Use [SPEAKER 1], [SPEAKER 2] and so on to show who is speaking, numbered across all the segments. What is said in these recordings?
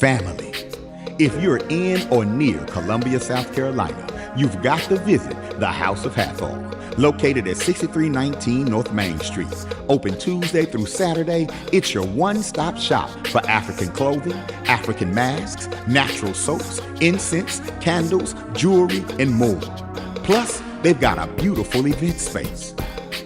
[SPEAKER 1] family. If you're in or near Columbia, South Carolina, you've got to visit the House of Hathor, located at 6319 North Main Street. Open Tuesday through Saturday, it's your one-stop shop for African clothing, African masks, natural soaps, incense, candles, jewelry, and more. Plus, they've got a beautiful event space.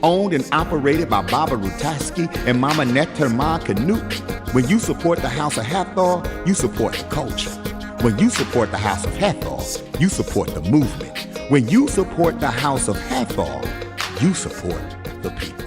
[SPEAKER 1] Owned and operated by Baba Rutaski and Mama Neterma Canute. When you support the House of Hathor, you support the culture. When you support the House of Hathor, you support the movement. When you support the House of Hathor, you support the people.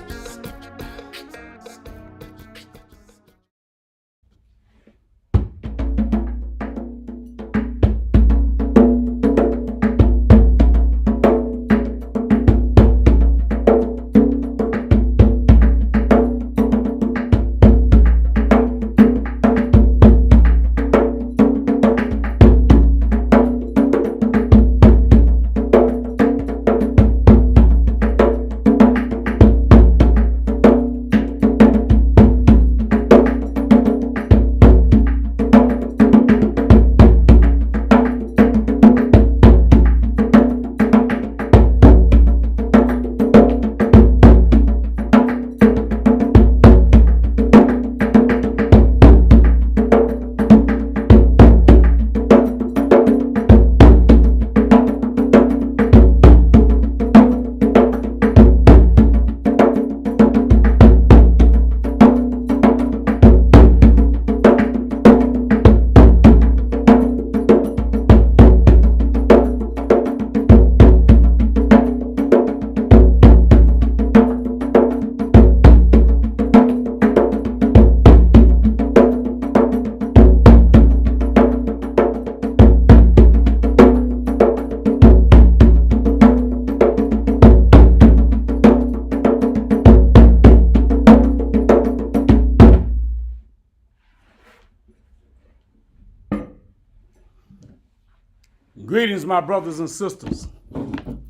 [SPEAKER 2] Greetings, my brothers and sisters.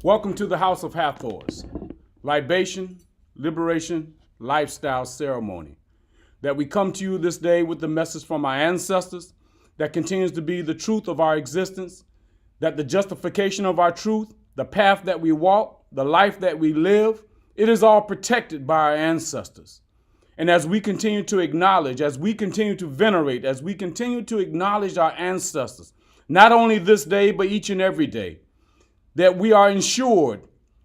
[SPEAKER 2] Welcome to the House of Hathors, Libation, Liberation, Lifestyle Ceremony. That we come to you this day with the message from our ancestors that continues to be the truth of our existence, that the justification of our truth, the path that we walk, the life that we live, it is all protected by our ancestors. And as we continue to acknowledge, as we continue to venerate, as we continue to acknowledge our ancestors, not only this day, but each and every day, that we are ensured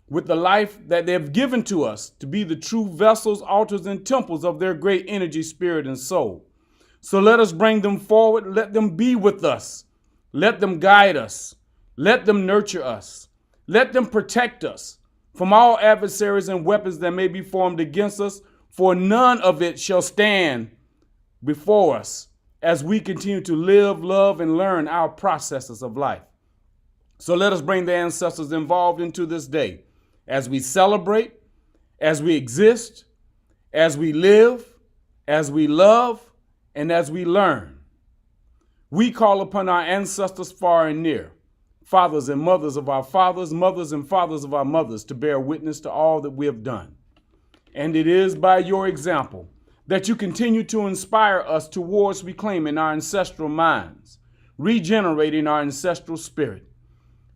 [SPEAKER 2] with the life that they have given to us to be the true vessels, altars, and temples of their great energy, spirit, and soul. So let us bring them forward. Let them be with us. Let them guide us. Let them nurture us. Let them protect us from all adversaries and weapons that may be formed against us, for none of it shall stand before us as we continue to live, love, and learn our processes of life. So let us bring the ancestors involved into this day as we celebrate, as we exist, as we live, as we love, and as we learn. We call upon our ancestors far and near, fathers and mothers of our fathers, mothers and fathers of our mothers, to bear witness to all that we have done. And it is by your example that you continue to inspire us towards reclaiming our ancestral minds, regenerating our ancestral spirit,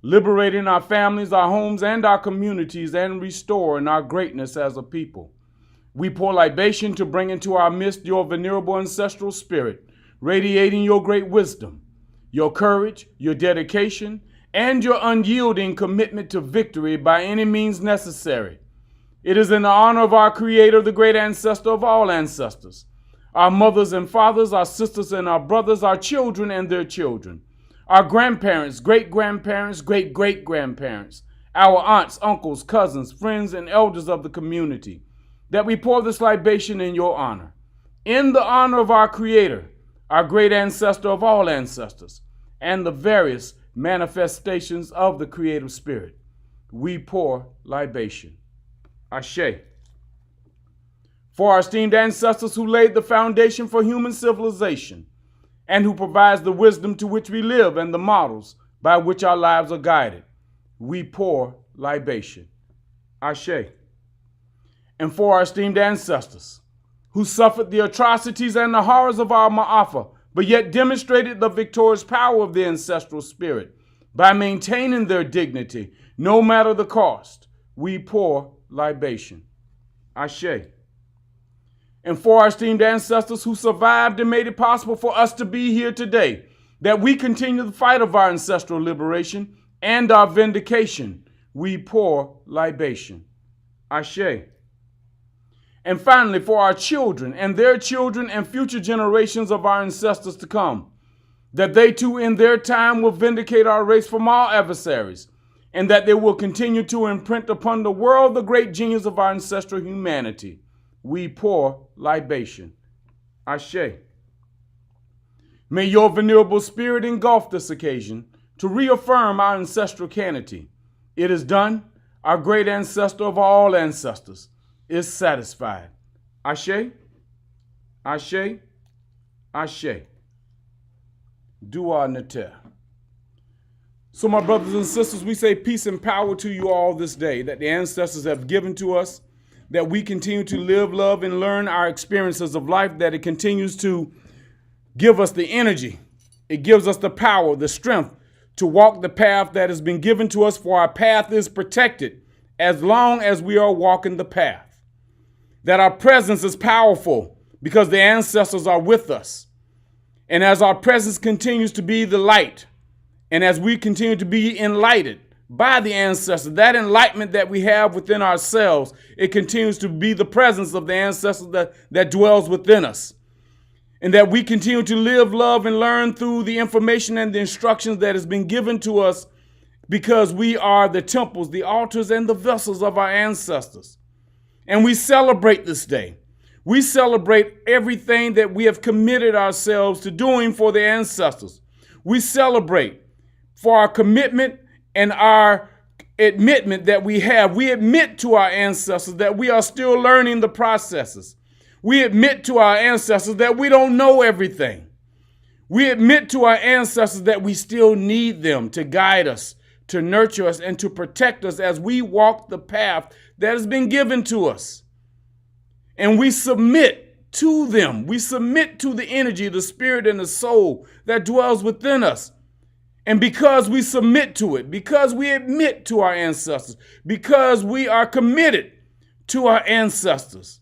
[SPEAKER 2] liberating our families, our homes, and our communities, and restoring our greatness as a people. We pour libation to bring into our midst your venerable ancestral spirit, radiating your great wisdom, your courage, your dedication, and your unyielding commitment to victory by any means necessary. It is in the honor of our Creator, the great ancestor of all ancestors, our mothers and fathers, our sisters and our brothers, our children and their children, our grandparents, great-grandparents, great-great-grandparents, our aunts, uncles, cousins, friends, and elders of the community, that we pour this libation in your honor. In the honor of our Creator, our great ancestor of all ancestors, and the various manifestations of the creative spirit, we pour libation. Ashe. For our esteemed ancestors who laid the foundation for human civilization and who provides the wisdom to which we live and the models by which our lives are guided, we pour libation. Ashe. And for our esteemed ancestors who suffered the atrocities and the horrors of our Ma'afa but yet demonstrated the victorious power of the ancestral spirit by maintaining their dignity, no matter the cost. We pour libation. Ashe. And for our esteemed ancestors who survived and made it possible for us to be here today, that we continue the fight of our ancestral liberation and our vindication, we pour libation. Ashe. And finally, for our children and their children and future generations of our ancestors to come, that they too in their time will vindicate our race from all adversaries, and that they will continue to imprint upon the world the great genius of our ancestral humanity. We pour libation. Ashe. May your venerable spirit engulf this occasion to reaffirm our ancestral canity. It is done. Our great ancestor of all ancestors is satisfied. Ashe. Ashe. Ashe. Dua Neter. So my brothers and sisters, we say peace and power to you all this day that the ancestors have given to us, that we continue to live, love, and learn our experiences of life, that it continues to give us the energy. It gives us the power, the strength to walk the path that has been given to us, for our path is protected as long as we are walking the path. That our presence is powerful because the ancestors are with us. And as our presence continues to be the light, and as we continue to be enlightened by the ancestors, that enlightenment that we have within ourselves, it continues to be the presence of the ancestors that dwells within us. And that we continue to live, love, and learn through the information and the instructions that has been given to us, because we are the temples, the altars, and the vessels of our ancestors. And we celebrate this day. We celebrate everything that we have committed ourselves to doing for the ancestors. We celebrate for our commitment and our admittment that we have. We admit to our ancestors that we are still learning the processes. We admit to our ancestors that we don't know everything. We admit to our ancestors that we still need them to guide us, to nurture us, and to protect us as we walk the path that has been given to us. And we submit to them. We submit to the energy, the spirit, and the soul that dwells within us. And because we submit to it, because we admit to our ancestors, because we are committed to our ancestors,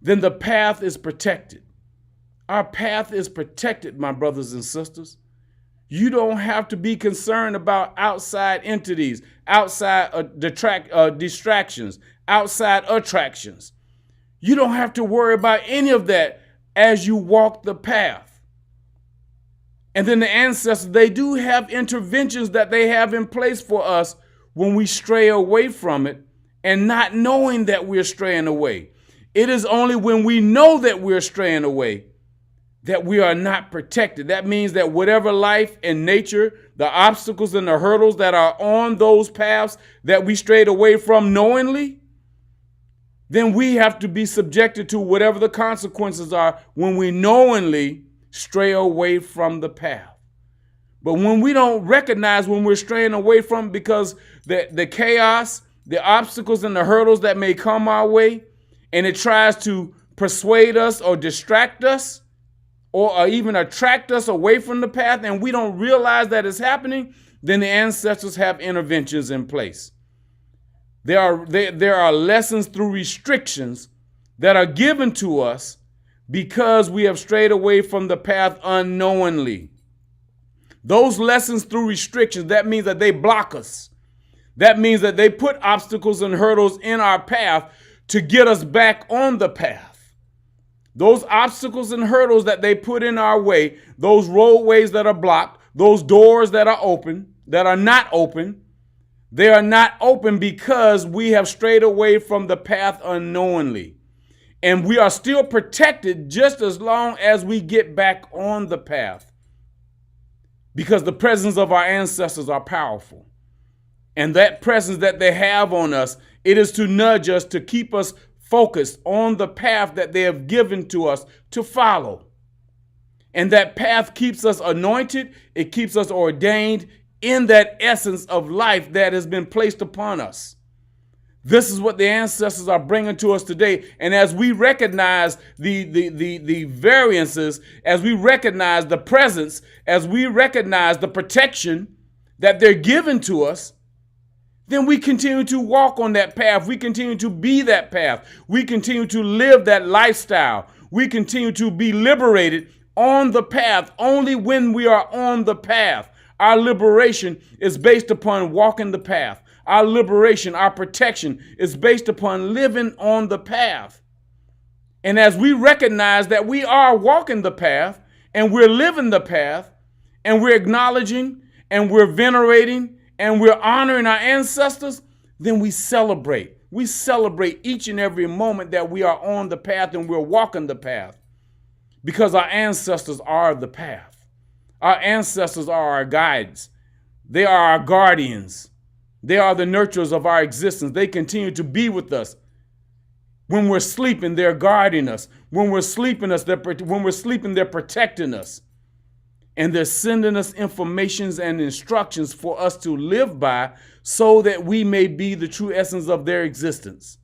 [SPEAKER 2] then the path is protected. Our path is protected, my brothers and sisters. You don't have to be concerned about outside entities, outside distractions, outside attractions. You don't have to worry about any of that as you walk the path. And then the ancestors, they do have interventions that they have in place for us when we stray away from it and not knowing that we're straying away. It is only when we know that we're straying away that we are not protected. That means that whatever life and nature, the obstacles and the hurdles that are on those paths that we strayed away from knowingly, then we have to be subjected to whatever the consequences are when we knowingly stray away from the path. But when we don't recognize when we're straying away from, because the chaos, the obstacles and the hurdles that may come our way, and it tries to persuade us or distract us or even attract us away from the path, and we don't realize that it's happening, then the ancestors have interventions in place. There are lessons through restrictions that are given to us because we have strayed away from the path unknowingly. Those lessons through restrictions, that means that they block us. That means that they put obstacles and hurdles in our path to get us back on the path. Those obstacles and hurdles that they put in our way, those roadways that are blocked, those doors that are open, that are not open, they are not open because we have strayed away from the path unknowingly. And we are still protected just as long as we get back on the path, because the presence of our ancestors are powerful. And that presence that they have on us, it is to nudge us, to keep us focused on the path that they have given to us to follow. And that path keeps us anointed. It keeps us ordained in that essence of life that has been placed upon us. This is what the ancestors are bringing to us today. And as we recognize the variances, as we recognize the presence, as we recognize the protection that they're giving to us, then we continue to walk on that path. We continue to be that path. We continue to live that lifestyle. We continue to be liberated on the path. Only when we are on the path. Our liberation is based upon walking the path. Our liberation, our protection is based upon living on the path. And as we recognize that we are walking the path and we're living the path and we're acknowledging and we're venerating and we're honoring our ancestors, then we celebrate. We celebrate each and every moment that we are on the path and we're walking the path because our ancestors are the path. Our ancestors are our guides. They are our guardians. They are the nurturers of our existence. They continue to be with us. When we're sleeping, they're guarding us. When we're sleeping, they're protecting us. And they're sending us informations and instructions for us to live by so that we may be the true essence of their existence.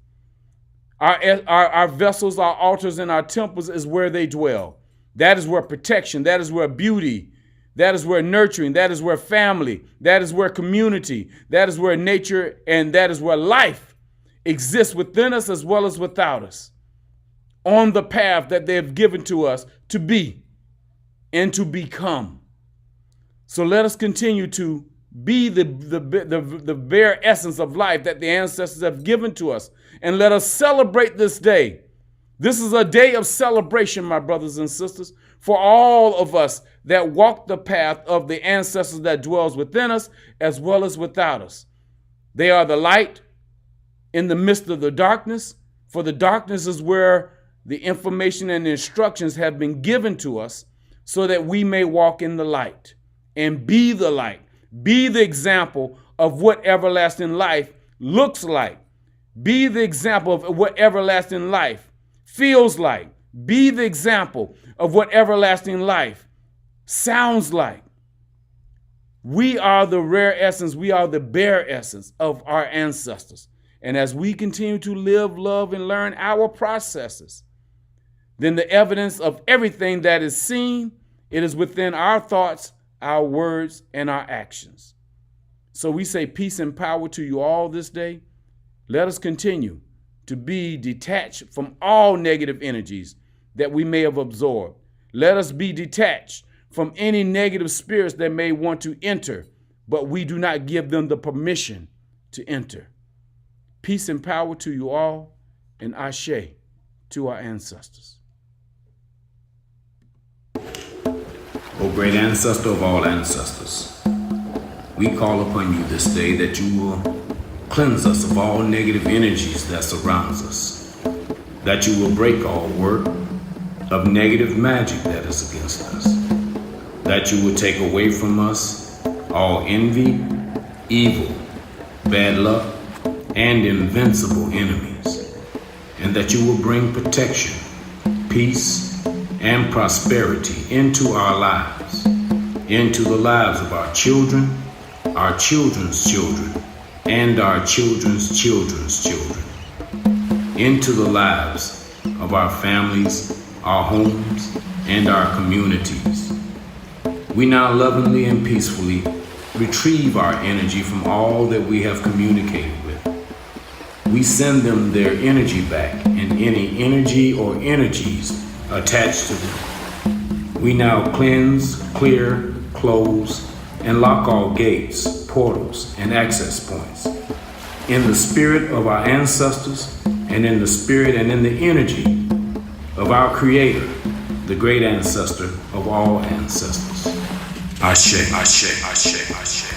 [SPEAKER 2] Our vessels, our altars, and our temples is where they dwell. That is where protection, that is where beauty, that is where nurturing, that is where family, that is where community, that is where nature, and that is where life exists within us as well as without us, on the path that they have given to us to be and to become. So let us continue to be the bare essence of life that the ancestors have given to us, and let us celebrate this day. This is a day of celebration, my brothers and sisters, for all of us that walk the path of the ancestors that dwells within us as well as without us. They are the light in the midst of the darkness, for the darkness is where the information and the instructions have been given to us so that we may walk in the light and be the light, be the example of what everlasting life looks like, be the example of what everlasting life feels like, be the example of what everlasting life sounds like. We are the rare essence, we are the bare essence of our ancestors. And as we continue to live, love, and learn our processes, then the evidence of everything that is seen, it is within our thoughts, our words, and our actions. So we say peace and power to you all this day. Let us continue to be detached from all negative energies that we may have absorbed. Let us be detached from any negative spirits that may want to enter, but we do not give them the permission to enter. Peace and power to you all, and Ashe to our ancestors.
[SPEAKER 3] O great ancestor of all ancestors, we call upon you this day that you will cleanse us of all negative energies that surrounds us, that you will break all work of negative magic that is against us, that you will take away from us all envy, evil, bad luck, and invincible enemies, and that you will bring protection, peace, and prosperity into our lives, into the lives of our children, our children's children, and our children's children's children, into the lives of our families, our homes, and our communities. We now lovingly and peacefully retrieve our energy from all that we have communicated with. We send them their energy back and any energy or energies attached to them. We now cleanse, clear, close, and lock all gates, portals, and access points in the spirit of our ancestors and in the spirit and in the energy of our Creator, the great ancestor of all ancestors. Ashe, Ashe, Ashe, Ashe.